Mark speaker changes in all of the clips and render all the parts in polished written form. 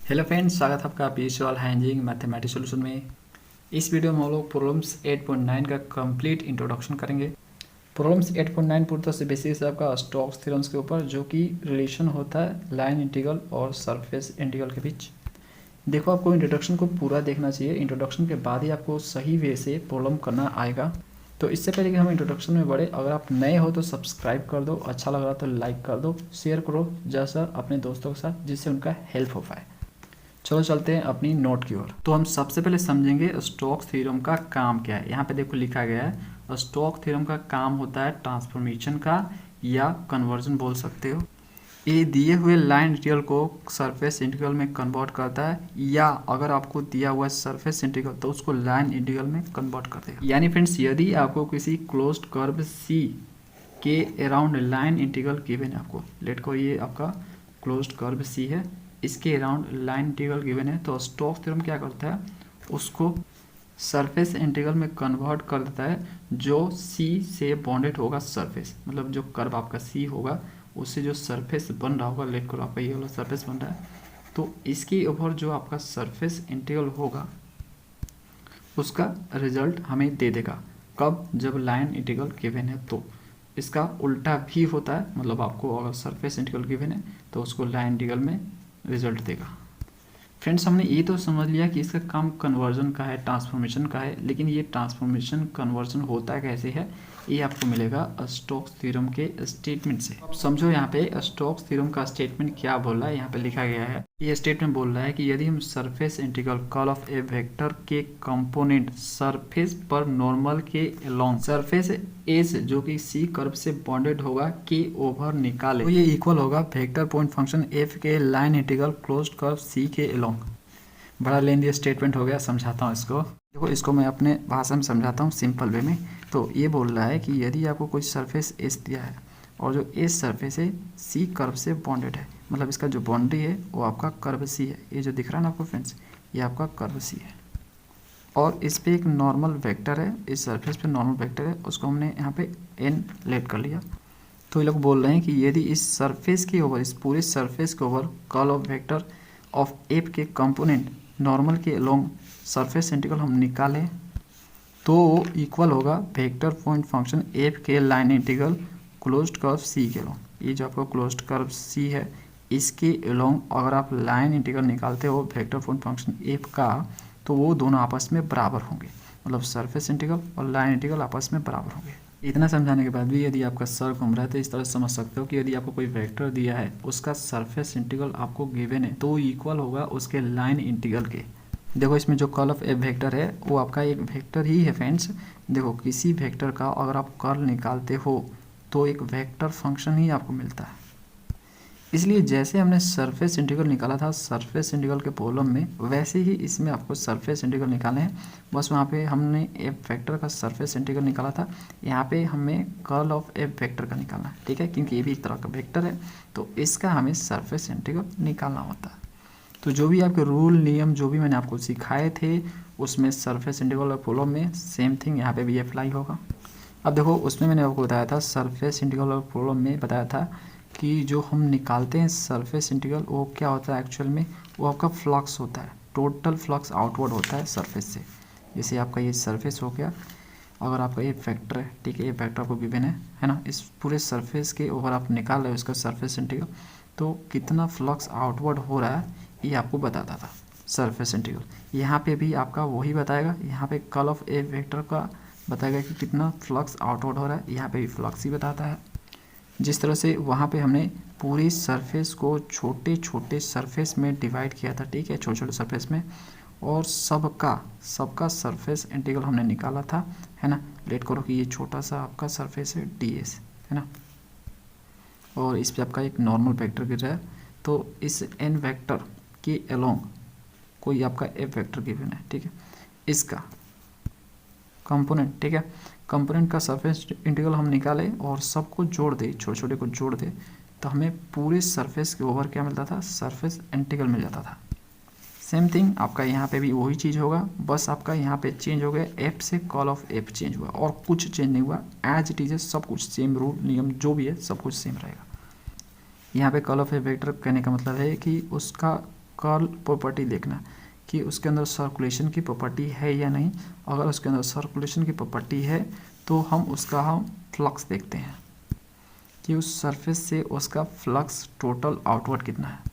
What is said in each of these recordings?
Speaker 1: Hello friends, स्वागत है आपका विजुअल हाइजिंग मैथमेटिक्स सॉल्यूशन में। इस वीडियो में हम लोग प्रॉब्लम्स 8.9 का कंप्लीट इंट्रोडक्शन करेंगे। प्रॉब्लम्स 8.9 पूरी तरह से बेसिस है आपका स्टोक्स थ्योरम्स के ऊपर, जो कि रिलेशन होता है लाइन इंटीग्रल और सरफेस इंटीग्रल के बीच। देखो, आपको इंट्रोडक्शन को पूरा देखना चाहिए। इंट्रोडक्शन के बाद ही आपको सही वे से प्रॉब्लम करना आएगा। तो इससे पहले कि हम इंट्रोडक्शन में बढ़े, अगर आप नए हो तो सब्सक्राइब कर दो, अच्छा लग रहा तो लाइक कर दो, शेयर करो जैसा अपने दोस्तों के साथ, जिससे उनका हेल्प हो पाए। चलो चलते हैं अपनी नोट की ओर। तो हम सबसे पहले समझेंगे स्टोक्स थ्योरम का काम क्या है। यहाँ पे देखो लिखा गया है, स्टोक्स थ्योरम का काम होता है ट्रांसफॉर्मेशन का या कन्वर्जन बोल सकते हो। ये दिए हुए लाइन इंटीग्रल को सरफेस इंटीग्रल में कन्वर्ट करता है, या अगर आपको दिया हुआ है सरफेस इंटीग्रल तो उसको लाइन इंटीग्रल में कन्वर्ट कर देगा। यानी फ्रेंड्स, यदि आपको किसी क्लोज्ड कर्व सी के अराउंड लाइन इंटीग्रल गिवन है, आपको लेट को ये आपका क्लोज्ड कर्व सी है, इसके अराउंड लाइन इंटीग्रल गिवन है, तो स्टोक्स थ्योरम क्या करता है, उसको सरफेस इंटीग्रल में कन्वर्ट कर देता है जो सी से बॉन्डेड होगा सरफेस। मतलब जो कर्व आपका सी होगा उससे जो सरफेस बन रहा होगा, लेट करो आपका ये वाला सरफेस बन रहा है, तो इसके ऊपर जो आपका सरफेस इंटीग्रल होगा उसका रिजल्ट हमें दे देगा। कब? जब लाइन इंटीग्रल गिवन है। तो इसका उल्टा भी होता है, मतलब आपको अगर सरफेस इंटीग्रल गिवन है तो उसको लाइन इंटीग्रल में रिजल्ट देगा। फ्रेंड्स, हमने ये तो समझ लिया कि इसका काम कन्वर्जन का है, ट्रांसफॉर्मेशन का है, लेकिन ये ट्रांसफॉर्मेशन कन्वर्जन होता कैसे है ये आपको मिलेगा स्टोक्स थ्योरम के स्टेटमेंट से। अब समझो यहाँ पे स्टोक्स थ्योरम का स्टेटमेंट क्या बोल रहा है। यहाँ पे लिखा गया है, ये स्टेटमेंट बोल रहा है कि यदि हम surface integral curl of A vector के कंपोनेंट सरफेस पर नॉर्मल के अलोंग सरफेस एस जो कि सी कर्व से बॉन्डेड होगा के ओवर निकाले, तो ये इक्वल होगा वेक्टर पॉइंट फंक्शन एफ के लाइन इंटीग्रल क्लोज्ड कर्व सी के अलोंग। बड़ा लेंदी स्टेटमेंट हो गया, समझाता हूँ इसको। देखो, इसको मैं अपने भाषा में समझाता हूँ सिंपल वे में। तो ये बोल रहा है कि यदि आपको कोई सरफेस एस दिया है और जो एस सरफेस है सी कर्व से बॉन्डेड है, मतलब इसका जो बाउंड्री है वो आपका कर्व सी है। ये जो दिख रहा है ना आपको फ्रेंड्स, ये आपका कर्व सी है, और इस पे एक नॉर्मल वेक्टर है, इस सरफेस पे नॉर्मल वेक्टर है, उसको हमने यहाँ पे एन लेट कर लिया। तो ये लोग बोल रहे हैं कि यदि इस सरफेस के ओवर, इस पूरे सरफेस के over curl of vector of F के कंपोनेंट नॉर्मल के अलोंग सरफेस इंटीग्रल हम निकालें तो इक्वल होगा वेक्टर पॉइंट फंक्शन एफ के लाइन इंटीग्रल क्लोज्ड कर्व सी के अलोंग। ये जो आपका क्लोज्ड कर्व सी है इसके अलोंग अगर आप लाइन इंटीग्रल निकालते हो वेक्टर पॉइंट फंक्शन एफ का, तो वो दोनों आपस में बराबर होंगे। मतलब सरफेस इंटीग्रल और लाइन इंटीग्रल आपस में बराबर होंगे। इतना समझाने के बाद भी यदि आपका सर घूम रहा है तो इस तरह से समझ सकते हो कि यदि आपको कोई वेक्टर दिया है, उसका सरफेस इंटीग्रल आपको गिवन है, तो वो इक्वल होगा उसके लाइन इंटीग्रल के। देखो, इसमें जो कर्ल ऑफ ए वेक्टर है वो आपका एक वेक्टर ही है फ्रेंड्स। देखो, किसी वेक्टर का अगर आप कर्ल निकालते हो तो एक वेक्टर फंक्शन ही आपको मिलता है। इसलिए जैसे हमने सरफेस इंटीग्रल निकाला था सरफेस इंटीग्रल के प्रॉब्लम में, वैसे ही इसमें आपको सरफेस इंटीग्रल निकालने हैं। बस वहाँ पे हमने एफ वेक्टर का सरफेस इंटीग्रल निकाला था, यहाँ पे हमें कर्ल ऑफ एफ वेक्टर का निकालना है, ठीक है, क्योंकि ये भी एक तरह का वेक्टर है, तो इसका हमें सरफेस इंटीग्रल निकालना होता है। तो जो भी आपके रूल नियम जो भी मैंने आपको सिखाए थे उसमें सरफेस इंटीग्रल और प्रॉब्लम में सेम थिंग यहाँ पे भी अप्लाई होगा। अब देखो, उसमें मैंने आपको बताया था सरफेस इंटीग्रल और प्रॉब्लम में बताया था कि जो हम निकालते हैं सरफेस इंटीग्रल वो क्या होता है एक्चुअल में, वो आपका फ्लक्स होता है, टोटल फ्लक्स आउटवर्ड होता है सरफेस से। जैसे आपका ये सरफेस हो गया, अगर आपका ये वेक्टर है, ठीक है, ये वेक्टर आपको गिवन है ना, इस पूरे सरफेस के ऊपर आप निकाल रहे हो इसका सरफेस इंटीग्रल, तो कितना फ्लक्स आउटवर्ड हो रहा है ये आपको बताता था सरफेस इंटीग्रल। यहाँ पे भी आपका वही बताएगा, यहाँ पे कर्ल ऑफ ए वेक्टर का बताएगा कि कितना फ्लक्स आउटवर्ड हो रहा है, यहाँ पे भी फ्लक्स ही बताता है। जिस तरह से वहाँ पे हमने पूरी सरफेस को छोटे छोटे सरफेस में डिवाइड किया था, ठीक है, छोटे छोटे सरफेस में, और सबका सरफेस इंटीग्रल हमने निकाला था, है ना। लेट करो कि ये छोटा सा आपका सरफेस है डी एस, है ना, और इस पर आपका एक नॉर्मल वेक्टर गिर रहा है, तो इस एन वेक्टर के अलोंग कोई आपका एफ वेक्टर गिवन है, ठीक है, इसका कंपोनेंट, ठीक है, कंपोनेंट का सरफेस इंटीग्रल हम निकाले और सबको जोड़ दे, छोटे छोटे को जोड़ दे, तो हमें पूरे सरफेस के ओवर क्या मिलता था, सरफेस इंटीग्रल मिल जाता था। सेम थिंग आपका यहाँ पे भी वही चीज़ होगा, बस आपका यहाँ पे चेंज हो गया, एफ से कॉल ऑफ एफ चेंज हुआ और कुछ चेंज नहीं हुआ, एज इट इज सब कुछ सेम, रूल नियम जो भी है सब कुछ सेम रहेगा। यहाँ पे कॉल ऑफ ए वेक्टर कहने का मतलब है कि उसका कर्ल प्रॉपर्टी देखना कि उसके अंदर सर्कुलेशन की प्रॉपर्टी है या नहीं। अगर उसके अंदर सर्कुलेशन की प्रॉपर्टी है तो हम फ्लक्स देखते हैं कि उस सरफेस से उसका फ्लक्स टोटल आउटवर्ड कितना है।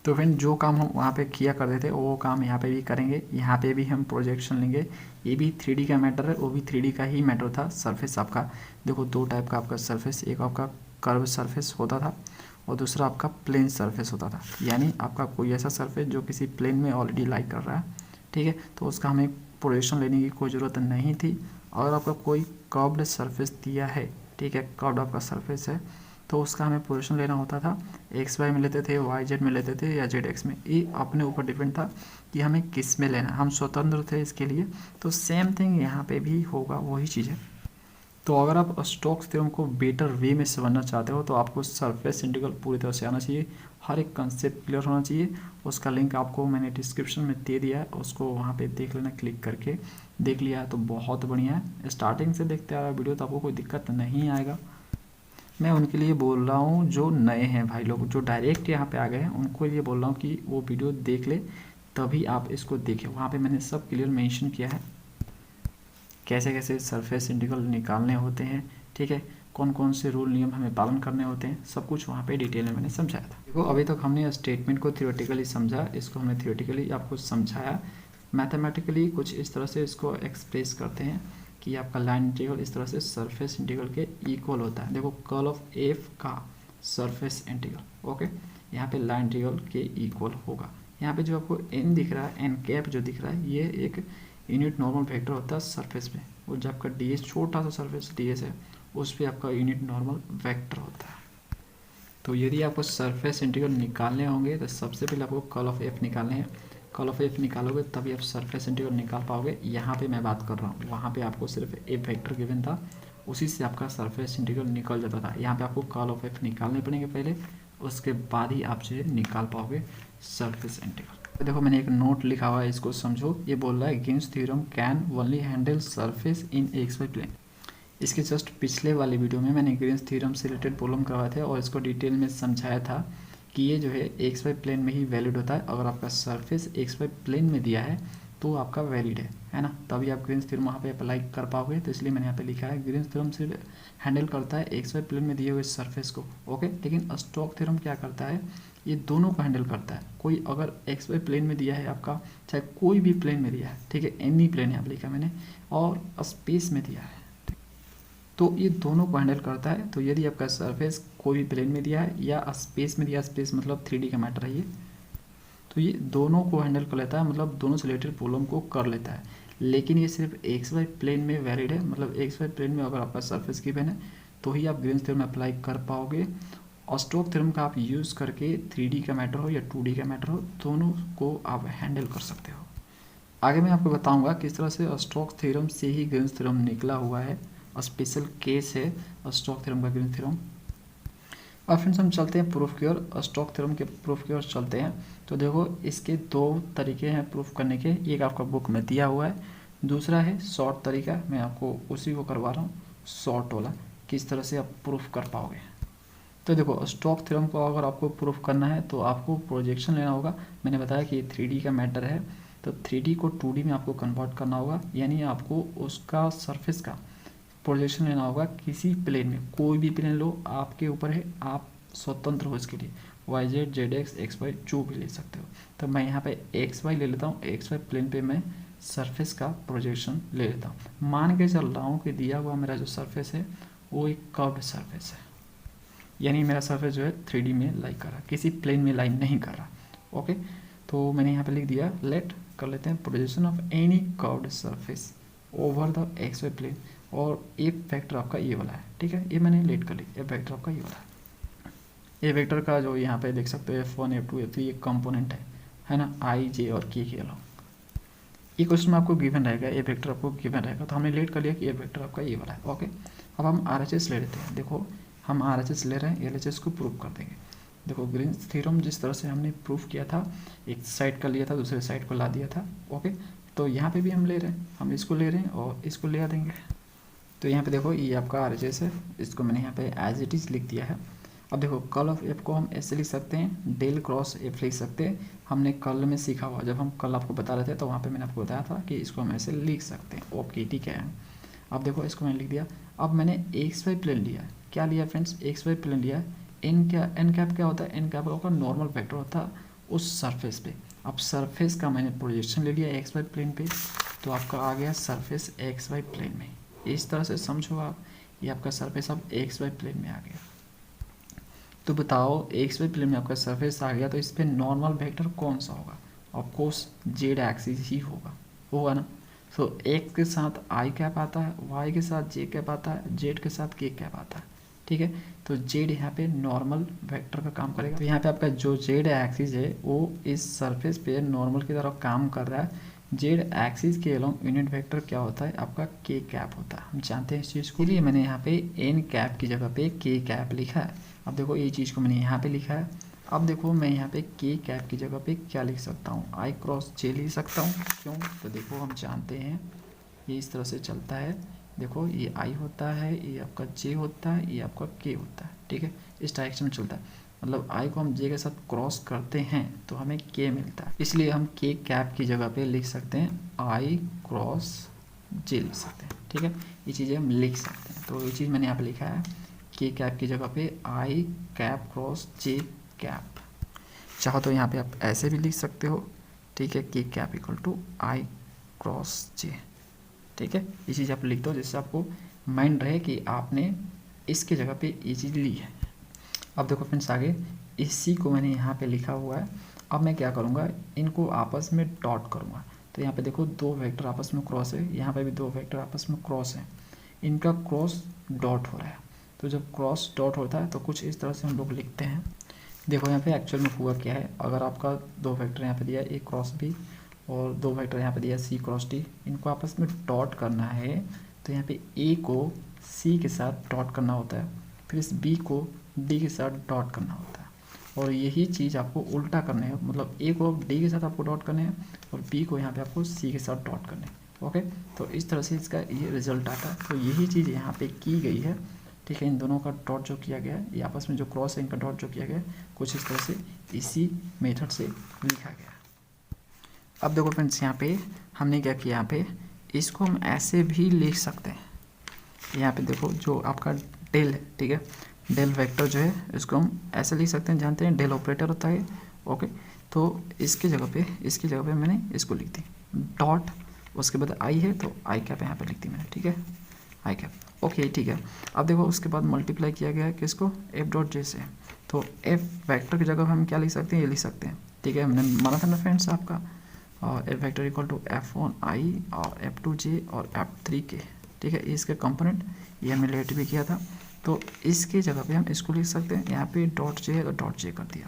Speaker 1: तो फ्रेंड जो काम हम वहाँ पे किया करते थे वो काम यहाँ पे भी करेंगे। यहाँ पे भी हम प्रोजेक्शन लेंगे। ये भी 3D का मैटर है, वो भी 3D का ही मैटर था। सरफेस आपका देखो दो टाइप का आपका सरफेस, एक आपका कर्व सरफेस होता था और दूसरा आपका प्लेन सरफेस होता था। यानी आपका कोई ऐसा सरफेस जो किसी प्लेन में ऑलरेडी लाई कर रहा है, ठीक है, तो उसका हमें प्रोजेक्शन लेने की कोई ज़रूरत नहीं थी। अगर आपका कोई कर्व्ड सरफेस दिया है, ठीक है, कर्व्ड आपका सरफेस है, तो उसका हमें पोजीशन लेना होता था। एक्स वाई में लेते थे, वाई जेड में लेते थे या जेड एक्स में, ये अपने ऊपर डिपेंड था कि हमें किस में लेना। हम स्वतंत्र थे इसके लिए। तो सेम थिंग यहाँ पे भी होगा, वही चीज़ है। तो अगर आप स्टोक्स थ्योरम को बेटर वे में समझना चाहते हो तो आपको सरफेस इंटीग्रल पूरी तरह से आना चाहिए, हर एक कंसेप्ट क्लियर होना चाहिए। उसका लिंक आपको मैंने डिस्क्रिप्शन में दे दिया है, उसको वहाँ पे देख लेना, क्लिक करके देख लिया है तो बहुत बढ़िया है। स्टार्टिंग से देखते आ रहा वीडियो तो आपको कोई दिक्कत नहीं आएगा। मैं उनके लिए बोल रहा हूँ जो नए हैं भाई लोग, जो डायरेक्ट यहाँ पे आ गए हैं, उनको ये बोल रहा हूँ कि वो वीडियो देख ले तभी आप इसको देखें। वहाँ पे मैंने सब क्लियर मेंशन किया है कैसे कैसे सरफेस इंटीग्रल निकालने होते हैं, ठीक है, कौन कौन से रूल नियम हमें पालन करने होते हैं, सब कुछ वहाँ पे डिटेल में मैंने समझाया था। देखो अभी तक हमने स्टेटमेंट को थियोरेटिकली समझा, इसको हमने थियोरेटिकली आपको समझाया। मैथमेटिकली कुछ इस तरह से इसको एक्सप्रेस करते हैं कि आपका लाइन इंटीग्रल इस तरह से सरफेस इंटीग्रल के इक्वल होता है। देखो कर्ल ऑफ एफ का सरफेस इंटीग्रल, ओके, यहाँ पे लाइन इंटीग्रल के इक्वल होगा। यहाँ पे जो आपको एन दिख रहा है, एन कैप जो दिख रहा है, ये एक यूनिट नॉर्मल वेक्टर होता है सरफेस पे, और जब आपका डी एस छोटा सा सरफेस डी एस है उस पर आपका यूनिट नॉर्मल वेक्टर होता है। तो यदि आपको सरफेस इंटीग्रल निकालने होंगे तो सबसे पहले आपको कर्ल ऑफ एफ निकालने हैं। कर्ल ऑफ एफ निकालोगे तभी आप सरफेस इंटीग्रल निकाल पाओगे। यहाँ पे मैं बात कर रहा हूँ, वहाँ पे आपको सिर्फ एफ वेक्टर गिवन था, उसी से आपका सरफेस इंटीग्रल निकल जाता था। यहाँ पे आपको कर्ल ऑफ एफ निकालने पड़ेंगे पहले, उसके बाद ही आप जो निकाल पाओगे सरफेस इंटीग्रल। देखो मैंने एक नोट लिखा हुआ है, इसको समझो। ये बोल रहा है Gibbs theorem can only handle surface in x y plane. इसके जस्ट पिछले वाले वीडियो में मैंने गिब्स थ्योरम से रिलेटेड प्रॉब्लम करवाए थे और इसको डिटेल में समझाया था कि ये जो है एक्स वाई प्लेन में ही वैलिड होता है। अगर आपका सरफेस एक्स वाई प्लेन में दिया है तो आपका वैलिड है ना, तभी आप गिब्स थ्योरम वहाँ पे अप्लाई कर पाओगे। तो इसलिए मैंने यहाँ पे लिखा है गिब्स थ्योरम से हैंडल करता है एक्स वाई प्लेन में दिए हुए सरफेस को, ओके। लेकिन स्टोक्स थ्योरम क्या करता है, ये दोनों को हैंडल करता है। कोई अगर एक्स वाई प्लेन में दिया है आपका, चाहे कोई भी प्लेन में दिया है, ठीक है, एनी प्लेन यहाँ पर लिखा मैंने, और स्पेस में दिया है, तो ये दोनों को हैंडल करता है। तो यदि आपका सरफेस कोई भी प्लेन में दिया है या स्पेस में दिया, स्पेस मतलब 3D का मैटर है ये, तो ये दोनों को हैंडल कर लेता है, मतलब दोनों से रिलेटेड प्रॉब्लम को कर लेता है। लेकिन ये सिर्फ एक्स वाई प्लेन में वैलिड है, मतलब एक्स वाई प्लेन में अगर आपका सरफेस गिवन है तो ही आप गिब्स थ्योरम अप्लाई कर पाओगे। और स्टोक्स थ्योरम का आप यूज़ करके 3D का मैटर हो या 2D का मैटर हो, दोनों को आप हैंडल कर सकते हो। आगे मैं आपको बताऊंगा किस तरह से स्टोक्स थ्योरम से ही गिब्स थ्योरम निकला हुआ है, स्पेशल केस है स्टोक्स थ्योरम का, गिब्स थ्योरम। और फ्रेंड्स हम चलते हैं प्रूफ की ओर, स्टोक्स थ्योरम के प्रूफ की ओर चलते हैं। तो देखो इसके दो तरीके हैं प्रूफ करने के, एक आपका बुक में दिया हुआ है, दूसरा है शॉर्ट तरीका, मैं आपको उसी को करवा रहा हूँ, शॉर्ट वाला, किस तरह से आप प्रूफ कर पाओगे। तो देखो स्टोक्स थ्योरम को अगर आपको प्रूफ करना है तो आपको प्रोजेक्शन लेना होगा। मैंने बताया कि 3D का मैटर है, तो 3D को 2D में आपको कन्वर्ट करना होगा, यानी आपको उसका सरफेस का प्रोजेक्शन लेना होगा किसी प्लेन में, कोई भी प्लेन लो, आपके ऊपर है, आप स्वतंत्र हो इसके लिए, y z, z x, x y जो भी ले सकते हो। तो मैं यहाँ पे एक्स वाई ले लेता हूँ, एक्स वाई प्लेन पे मैं सरफेस का प्रोजेक्शन ले लेता हूँ। मान के चल रहा हूँ कि दिया हुआ मेरा जो सरफेस है वो एक कर्व्ड सरफेस है, यानी मेरा सरफेस जो है 3D में लाई कर रहा है, किसी प्लेन में लाई नहीं कर रहा, ओके। तो मैंने यहाँ पे लिख दिया, लेट कर लेते हैं projection of any curved surface over the x y plane, और एफ वेक्टर आपका ये वाला है, ठीक है, ये मैंने लेट कर ली, एफ वेक्टर आपका ये वाला है। ए वेक्टर का जो यहाँ पे देख सकते हो F1 F2 F3 ये कंपोनेंट है ना, आई जे और के अलावा। ये क्वेश्चन में आपको गिवन रहेगा, ए वेक्टर आपको गिवन रहेगा, तो हमने लेट कर लिया कि ए वेक्टर आपका ये वाला है, ओके। अब हम RHS ले लेते हैं। देखो हम RHS ले रहे हैं, LHS को प्रूव कर देंगे। देखो गिब्स थ्योरम जिस तरह से हमने प्रूफ किया था, एक साइड का लिया था, दूसरे साइड को ला दिया था, ओके। तो यहाँ पे भी हम ले रहे हैं, हम इसको ले रहे हैं और इसको ले देंगे। तो यहाँ पे देखो ये आपका RHS है, इसको मैंने यहाँ पे एज इट इज़ लिख दिया है। अब देखो कर्ल ऑफ एफ को हम ऐसे लिख सकते हैं, डेल क्रॉस एफ लिख सकते हैं। हमने कर्ल में सीखा हुआ, जब हम कल आपको बता रहे थे तो वहाँ पे मैंने आपको बताया था कि इसको हम ऐसे लिख सकते हैं। ओके ठीक है, अब देखो इसको मैंने लिख दिया। अब मैंने एक्स वाई प्लेन लिया, क्या लिया फ्रेंड्स, एक्स वाई प्लेन लिया। एन कैप क्या होता है, एन कैप का नॉर्मल वेक्टर होता है उस सरफेस पे। अब सरफेस का मैंने प्रोजेक्शन ले लिया एक्स वाई प्लेन पे, तो आपका आ गया सरफेस एक्स वाई प्लेन में। इस तरह से समझो आप, ये आपका सरफेस अब एक्स वाई प्लेन में आ गया। तो बताओ एक्स वाई प्लेन में आपका सरफेस आ गया, तो इस पर नॉर्मल वेक्टर कौन सा होगा? ऑफकोर्स जेड एक्सिस ही होगा ना। तो एक्स के साथ आई कैप आता है, वाई के साथ जे कैप आता है, जेड के साथ के कैप आता है। ठीक है, तो जेड यहाँ पे नॉर्मल वेक्टर का काम करेगा। तो यहाँ पे आपका जो जेड एक्सिस है वो इस सरफेस पे नॉर्मल की तरह काम कर रहा है। जेड एक्सिस के अलोंग यूनिट वेक्टर क्या होता है, आपका के कैप होता है। हम जानते हैं इस चीज़ को, इसलिए मैंने यहाँ पे एन कैप की जगह पे के कैप लिखा है। अब देखो ये चीज़ को मैंने यहाँ पे लिखा है। अब देखो मैं यहाँ पे के कैप की जगह पे क्या लिख सकता हूँ, आई क्रॉस जे लिख सकता हूँ। क्यों? तो देखो हम जानते हैं ये इस तरह से चलता है। देखो ये आई होता है, ये आपका जे होता है, ये आपका के होता है। ठीक है, इस डायरेक्शन में चलता है। मतलब आई को हम जे के साथ क्रॉस करते हैं तो हमें के मिलता है, इसलिए हम के कैप की जगह पे लिख सकते हैं आई क्रॉस जे लिख सकते हैं। ठीक है, ये चीज़ें हम लिख सकते हैं। तो ये चीज़ मैंने यहाँ पे लिखा है, के कैप की जगह पे आई कैप क्रॉस जे कैप। चाहो तो यहाँ पे आप ऐसे भी लिख सकते हो। ठीक है, k cap equal to i cross j. ठीक है, ये चीज़ आप लिख दो जिससे आपको माइंड रहे कि आपने इसके जगह पे ये चीज़ ली है। अब देखो फ्रेंड्स आगे, इसी को मैंने यहाँ पे लिखा हुआ है। अब मैं क्या करूँगा, इनको आपस में डॉट करूँगा। तो यहाँ पे देखो दो वेक्टर आपस में क्रॉस है, यहाँ पे भी दो वेक्टर आपस में क्रॉस है, इनका क्रॉस डॉट हो रहा है। तो जब क्रॉस डॉट होता है तो कुछ इस तरह से हम लोग लिखते हैं। देखो यहाँ पे एक्चुअल में हुआ क्या है, अगर आपका दो वेक्टर यहाँ पे दिया है ए क्रॉस बी और दो वेक्टर यहाँ पे दिया है सी क्रॉस डी, इनको आपस में डॉट करना है। तो यहाँ पे ए को सी के साथ डॉट करना होता है, फिर इस बी को डी के साथ डॉट करना होता है। और यही चीज़ आपको उल्टा करना है, मतलब ए को डी के साथ आपको डॉट करने हैं और बी को यहाँ पे आपको सी के साथ डॉट करने हैं। ओके, तो इस तरह से इसका ये रिजल्ट आता है। तो यही चीज़ यहाँ पे की गई है। ठीक है, इन दोनों का डॉट जो किया गया है, ये आपस में जो क्रॉस है इनका डॉट जो किया गया है, कुछ इस तरह से इसी मेथड से लिखा गया। अब देखो फ्रेंड्स यहाँ पे हमने क्या किया, यहाँ पे इसको हम ऐसे भी लिख सकते हैं। यहाँ पे देखो जो आपका डेल है, ठीक है, डेल वेक्टर जो है इसको हम ऐसे लिख सकते हैं, जानते हैं डेल ऑपरेटर होता है। ओके, तो इसकी जगह पे मैंने इसको लिख दी डॉट, उसके बाद आई है तो आई कैप यहाँ पे लिख दी मैंने। ठीक है, आई कैप। ओके ठीक है, अब देखो उसके बाद मल्टीप्लाई किया गया है किसको, एफ डॉट जे से। तो एफ वेक्टर की जगह हम क्या लिख सकते हैं, ये लिख सकते हैं। ठीक है, हमने माना था ना फ्रेंड्स आपका, और F vector equal to F one i और एफ टू जे और एफ थ्री के। ठीक है, इसके कंपोनेंट ये हमने लेट भी किया था। तो इसके जगह पे हम इसको लिख सकते हैं, यहाँ पे डॉट जे है तो डॉट जे कर दिया।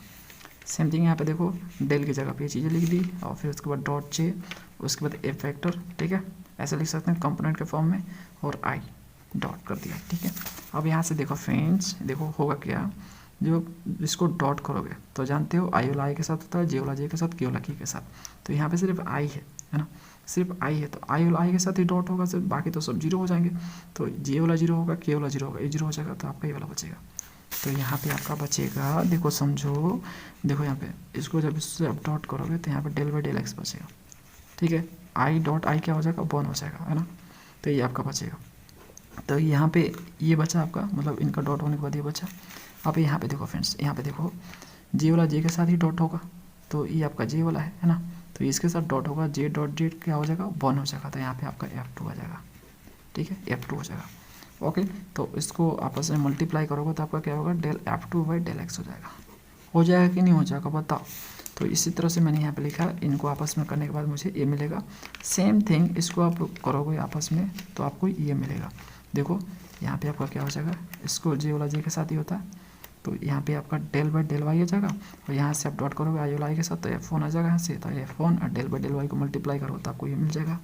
Speaker 1: सेम थिंग यहाँ पे देखो डेल की जगह पे ये चीज़ें लिख दी और फिर उसके बाद डॉट जे, उसके बाद एफ वेक्टर। ठीक है, ऐसे लिख सकते हैं कंपोनेंट के फॉर्म में, और आई डॉट कर दिया। ठीक है, अब यहाँ से देखो फ्रेंड्स, देखो होगा क्या, जो इसको डॉट करोगे तो जानते हो आई वाला आई के साथ होता है, जे वाला जे के साथ, के वाला के साथ। तो यहाँ पे सिर्फ आई है ना, सिर्फ आई है, तो आई वाला आई के साथ ही डॉट होगा सिर्फ, बाकी तो सब जीरो हो जाएंगे। तो जे वाला जीरो होगा, के वाला जीरो होगा, ये जीरो हो जाएगा, तो आपका ये वाला बचेगा। तो यहाँ पे आपका बचेगा, देखो समझो, देखो यहाँ पे इसको जब इससे आप डॉट करोगे तो यहाँ पे डेल बाई डेल एक्स बचेगा। ठीक है, आई डॉट आई क्या हो जाएगा, वन हो जाएगा, है ना। तो ये आपका बचेगा। तो यहाँ पे ये बचा आपका, मतलब इनका डॉट होने के बाद ये बचा। अब यहाँ पे देखो फ्रेंड्स, यहाँ पे देखो जे वाला जे के साथ ही डॉट होगा, तो ये आपका जे वाला है ना, तो इसके साथ डॉट होगा, जे डॉट जे क्या हो जाएगा, वन हो जाएगा। तो यहाँ पे आपका F2 आ जाएगा। ठीक है, F2 हो जाएगा। ओके, तो इसको आपस में मल्टीप्लाई करोगे तो आपका क्या होगा, del F2 by del x हो जाएगा। हो जाएगा कि नहीं हो जाएगा बताओ। तो इसी तरह से मैंने यहाँ पे लिखा, इनको आपस में करने के बाद मुझे ये मिलेगा। सेम थिंग इसको आप करोगे आपस में तो आपको ये मिलेगा। देखो यहाँ पे आपका क्या हो जाएगा, इसको जे वाला जे के साथ ही होता है, तो यहाँ पे आपका डेल बाई डेल वाई हो जाएगा, और यहाँ से आप डॉट करोगे आई वाला आई के साथ तो F1 आ जाएगा यहाँ से, तो F1 और डेल बाई डेल वाई को मल्टीप्लाई करो तो आपको ये मिल जाएगा।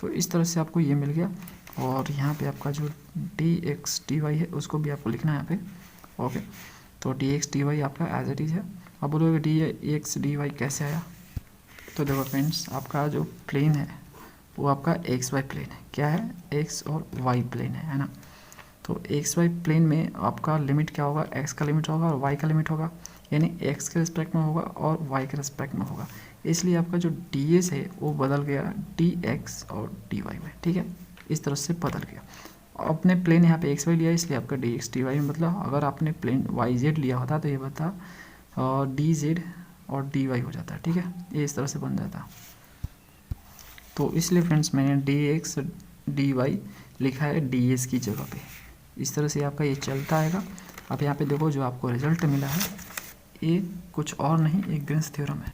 Speaker 1: तो इस तरह से आपको ये मिल गया। और यहाँ पे आपका जो dx dy है उसको भी आपको लिखना है यहाँ पे। ओके, तो dx dy आपका एज इट इज़ है। अब बोलोगे dx dy कैसे आया, तो देखो फ्रेंड्स आपका जो प्लेन है वो आपका एक्स वाई प्लेन है। क्या है, एक्स और वाई प्लेन है ना। तो एक्स वाई प्लेन में आपका लिमिट क्या होगा, एक्स का लिमिट होगा और वाई का लिमिट होगा, यानी एक्स के रिस्पेक्ट में होगा और वाई के रिस्पेक्ट में होगा। इसलिए आपका जो डी एस है वो बदल गया डी एक्स और डी वाई में, ठीक है, इस तरह से बदल गया। आपने प्लेन यहाँ पे एक्स वाई लिया इसलिए आपका डी एक्स डी वाई में बदला। अगर आपने प्लेन वाई जेड लिया होता तो ये बता डी जेड और डी वाई हो जाता है, ठीक है, ये इस तरह से बन जाता। तो इसलिए फ्रेंड्स मैंने डी एक्स डी वाई लिखा है डी एस की जगह पे। इस तरह से आपका ये चलता आएगा। अब यहाँ पे देखो जो आपको रिजल्ट मिला है ये कुछ और नहीं, एक ग्रीन्स थ्योरम है।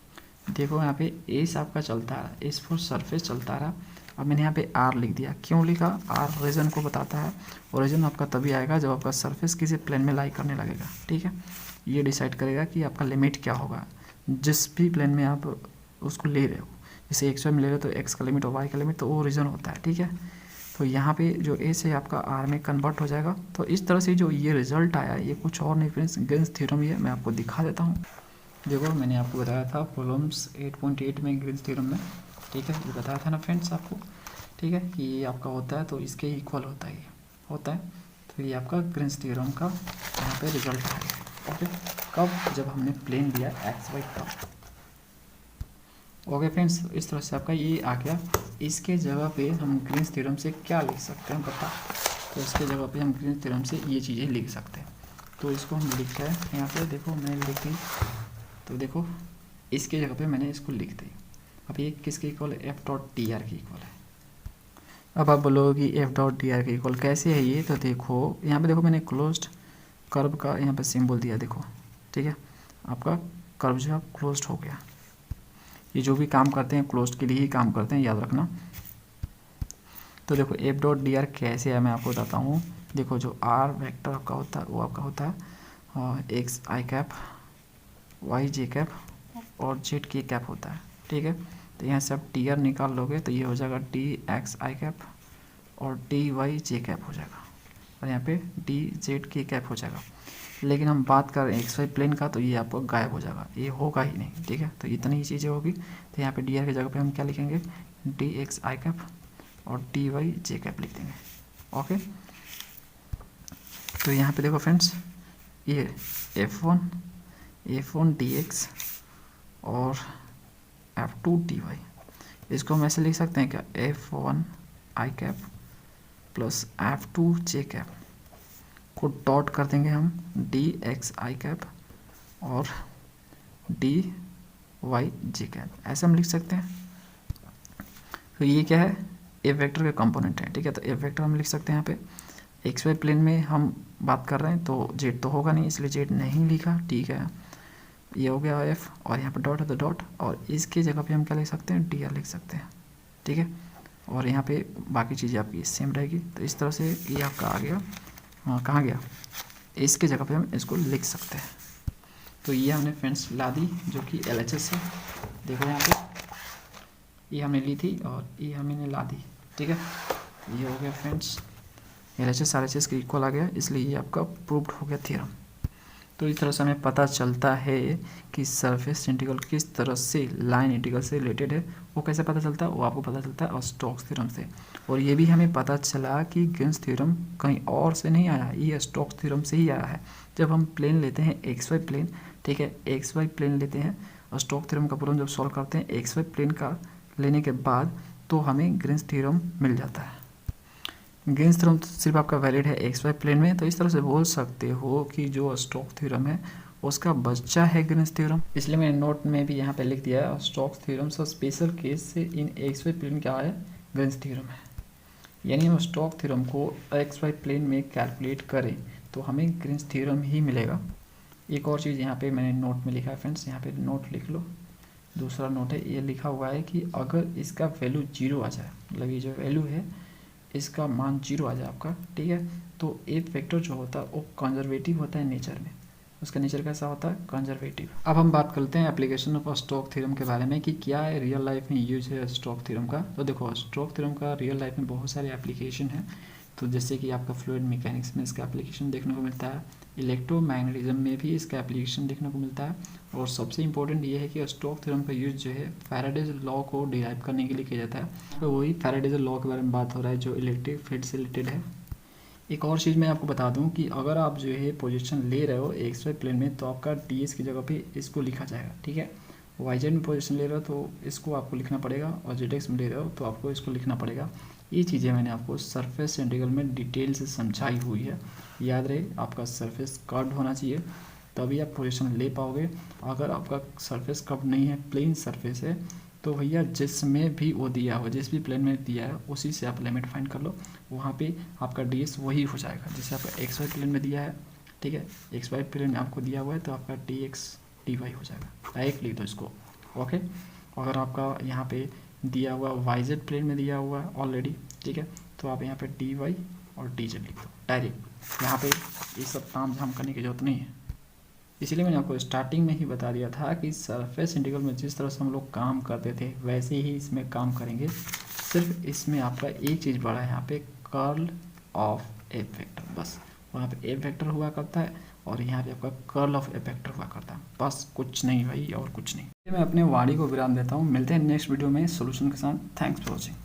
Speaker 1: देखो यहाँ पे एस आपका चलता रहा, एस फॉर सरफेस चलता रहा। अब मैंने यहाँ पे आर लिख दिया, क्यों लिखा, आर रीजन को बताता है, और रीजन आपका तभी आएगा जब आपका सरफेस किसी प्लेन में लाई करने लगेगा, ठीक है। ये डिसाइड करेगा कि आपका लिमिट क्या होगा जिस भी प्लेन में आप उसको ले रहे हो। जैसे एक्स वाई में ले रहे हो तो एक्स का लिमिट और वाई का लिमिट, तो वो रीजन होता है, ठीक है। तो यहाँ पे जो एस है आपका आर में कन्वर्ट हो जाएगा। तो इस तरह से जो ये रिजल्ट आया ये कुछ और नहीं फ्रेंड्स, ग्रीन्स थ्योरम ही है। मैं आपको दिखा देता हूँ। देखो मैंने आपको बताया था प्रॉब्लम्स 8.8 में ग्रीन्स थ्योरम में, ठीक है, ये बताया था ना फ्रेंड्स आपको, ठीक है, कि ये आपका होता है तो इसके इक्वल होता है, ये होता है। तो ये आपका ग्रीन्स थ्योरम का यहाँ पे रिजल्ट आएगा, ओके। कब, जब हमने प्लेन लिया एक्स वाई का, ओके फ्रेंड्स। इस तरह से आपका ये आ गया। इसके जगह पे हम ग्रीन्स थ्योरम से क्या लिख सकते हैं बता, तो इसके जगह पे हम ग्रीन्स थ्योरम से ये चीज़ें लिख सकते हैं। तो इसको हम लिखा है यहाँ पे, देखो मैंने लिख दी, तो देखो इसके जगह पे मैंने इसको लिख दी। अब ये किसके इक्वल है, एफ डॉट डी आर के इक्वल है। अब आप बोलोगे कि एफ डॉट डी आर के इक्वल कैसे है ये, तो देखो यहाँ पे देखो मैंने क्लोज्ड कर्व का यहाँ पे सिंबल दिया, देखो, ठीक है, आपका कर्व जो है क्लोज्ड हो गया। ये जो भी काम करते हैं क्लोज्ड के लिए ही काम करते हैं, याद रखना। तो देखो एफ डॉट डी आर कैसे है मैं आपको बताता हूँ। देखो जो आर वेक्टर आपका होता है वो आपका होता है एक्स आई कैप, वाई जे कैप और जेड के कैप होता है, ठीक है। तो यहाँ से आप टी आर निकाल लोगे तो ये हो जाएगा डी एक्स आई कैप और डी वाई जे कैप हो जाएगा, और यहाँ पे डी जेड के कैप हो जाएगा। लेकिन हम बात कर रहे हैं एक्स वाई प्लेन का, तो ये आपको गायब हो जाएगा, ये होगा ही नहीं, ठीक है। तो इतनी ही चीज़ें होगी। तो यहाँ पे डी आर की जगह पे हम क्या लिखेंगे, डी एक्स आई कैप और डी वाई जे कैप लिख देंगे, ओके। तो यहाँ पे देखो फ्रेंड्स ये एफ वन डी एक्स और F2 dy, इसको हम ऐसे लिख सकते हैं क्या, F1 आई कैप प्लस F2 जे कैप को डॉट कर देंगे हम डी एक्स आई कैप और डी वाई जे कैप, ऐसे हम लिख सकते हैं। तो ये क्या है, ए वेक्टर के कंपोनेंट है, ठीक है। तो ए वेक्टर हम लिख सकते हैं यहाँ पे। एक्स वाई प्लेन में हम बात कर रहे हैं तो जेड तो होगा नहीं, इसलिए जेड नहीं लिखा, ठीक है। ये हो गया एफ, और यहाँ पे डॉट है तो डॉट, और इसके जगह पे हम क्या लिख सकते हैं, डी आर लिख सकते हैं, ठीक है। और यहाँ पे बाकी चीज़ें आपकी सेम रहेगी। तो इस तरह से ये आपका आ गया, कहाँ गया, इसके जगह पे हम इसको लिख सकते हैं। तो ये हमने फ्रेंड्स ला दी जो कि LHS है। देखो यहाँ पे ये हमने ली थी और ये हमने ला दी, ठीक है। ये हो गया फ्रेंड्स LHS RHS के इक्वल आ गया, इसलिए ये आपका प्रूव्ड हो गया थ्योरम। तो इस तरह से हमें पता चलता है कि सरफेस इंटीग्रल किस तरह से लाइन इंटीग्रल से रिलेटेड है। वो कैसे पता चलता है, वो आपको पता चलता है स्टोक्स थ्योरम से। और ये भी हमें पता चला कि ग्रीन्स थ्योरम कहीं और से नहीं आया है, ये स्टोक्स थ्योरम से ही आया है। जब हम प्लेन लेते हैं एक्स वाई प्लेन, ठीक है, एक्स वाई प्लेन लेते हैं और स्टोक्स थ्योरम का प्रॉब्लम जब सॉल्व करते हैं एक्स वाई प्लेन का लेने के बाद, तो हमें ग्रीन्स थ्योरम मिल जाता है। ग्रीन्स थ्योरम सिर्फ आपका वैलिड है एक्स वाई प्लेन में। तो इस तरह से बोल सकते हो कि जो स्टोक्स थ्योरम है उसका बच्चा है ग्रीन्स थ्योरम। इसलिए मैंने नोट में भी यहाँ पे लिख दिया है स्टोक्स थ्योरम से स्पेशल केस से इन एक्स वाई प्लेन क्या है, ग्रीन्स थ्योरम है। यानी हम स्टोक्स थ्योरम को एक्स वाई प्लेन में कैलकुलेट करें तो हमें ग्रीन्स थ्योरम ही मिलेगा। एक और चीज़ यहाँ पे मैंने नोट में लिखा है फ्रेंड्स, यहाँ पे नोट लिख लो। दूसरा नोट है, ये लिखा हुआ है कि अगर इसका वैल्यू 0 आ जाए, मतलब ये जो वैल्यू है इसका मान 0 आ जाए आपका, ठीक है, तो एक वेक्टर जो होता है वो कंजर्वेटिव होता है नेचर में। उसका नेचर कैसा होता है, कंजर्वेटिव। अब हम बात करते हैं एप्लीकेशन ऑफ स्टोक्स थ्योरम के बारे में कि क्या है रियल लाइफ में यूज है स्टोक्स थ्योरम का। तो देखो स्टोक्स थ्योरम का रियल लाइफ में बहुत सारे एप्लीकेशन है। तो जैसे कि आपका फ्लूइड मैकेनिक्स में इसका एप्लीकेशन देखने को मिलता है, इलेक्ट्रोमैग्नेटिज्म में भी इसका एप्लीकेशन देखने को मिलता है, और सबसे इंपॉर्टेंट ये है कि स्टोक्स थ्योरम का यूज जो है फैराडेज लॉ को डिराइव करने के लिए किया जाता है। तो वही फैराडेज लॉ के बारे में बात हो रहा है जो इलेक्ट्रिक फील्ड से रिलेटेड है। एक और चीज़ मैं आपको बता दूं कि अगर आप जो है पोजीशन ले रहे हो एक्स वाई प्लेन में तो आपका डी एस की जगह पे इसको लिखा जाएगा, ठीक है। वाई जेड में पोजीशन ले रहे हो तो इसको आपको लिखना पड़ेगा, और जेड एक्स में ले रहे हो तो आपको इसको लिखना पड़ेगा। ये चीज़ें मैंने आपको सरफेस इंटीग्रल में डिटेल से समझाई हुई है। याद रहे, आपका सरफेस कर्व्ड होना चाहिए तभी आप पोजीशन ले पाओगे। अगर आपका सरफेस कर्व्ड नहीं है, प्लेन सरफेस है, तो भैया जिसमें भी वो दिया हो, जिस भी प्लेन में दिया है उसी से आप लिमिट फाइंड कर लो, वहाँ पे आपका डी एस वही हो जाएगा जैसे आपका एक्स वाई प्लेन में दिया है, ठीक है। एक्स वाई प्लेन में आपको दिया हुआ है तो आपका डी एक्स डी वाई हो जाएगा, डायरेक्ट लिख दो इसको, ओके। अगर आपका यहाँ पे दिया हुआ वाई जेड प्लेन में दिया हुआ है ऑलरेडी, ठीक है, तो आप यहाँ पे डी वाई और डी जेड लिख दो डायरेक्ट। यहाँ पे ये सब ताम झाम करने की जरूरत नहीं है। इसलिए मैंने आपको स्टार्टिंग में ही बता दिया था कि सरफेस इंटीग्रल में जिस तरह से हम लोग काम करते थे वैसे ही इसमें काम करेंगे। सिर्फ इसमें आपका एक चीज़ बड़ा है, यहाँ पे कर्ल ऑफ एफ वेक्टर, बस वहाँ पे एफ वेक्टर हुआ करता है और यहाँ पे आपका कर्ल ऑफ एफ वेक्टर हुआ करता है, बस कुछ नहीं भाई और कुछ नहीं। मैं अपने वाणी को विराम देता हूँ, मिलते हैं नेक्स्ट वीडियो में सोल्यूशन के साथ। Thanks for watching.